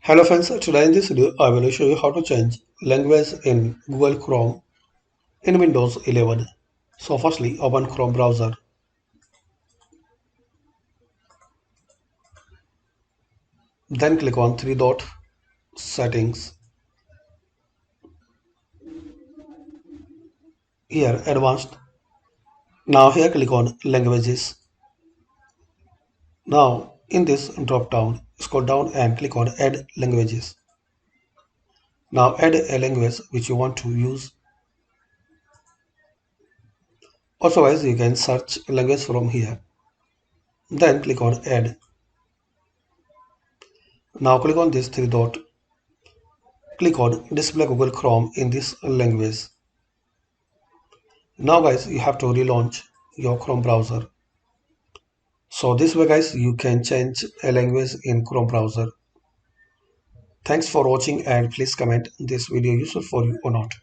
Hello friends, today in this video I will show you how to change language in Google Chrome in Windows 11. So firstly open Chrome browser, then click on three dot settings, here advanced. Now here click on languages. Now in this drop down scroll down and click on add languages. Now add a language which you want to use. Also guys, you can search language from here. Then click on add. Now click on this three dot. Click on display Google Chrome in this language. Now guys, you have to relaunch your Chrome browser. So this way guys, you can change a language in Chrome browser. Thanks for watching and please comment this video useful for you or not.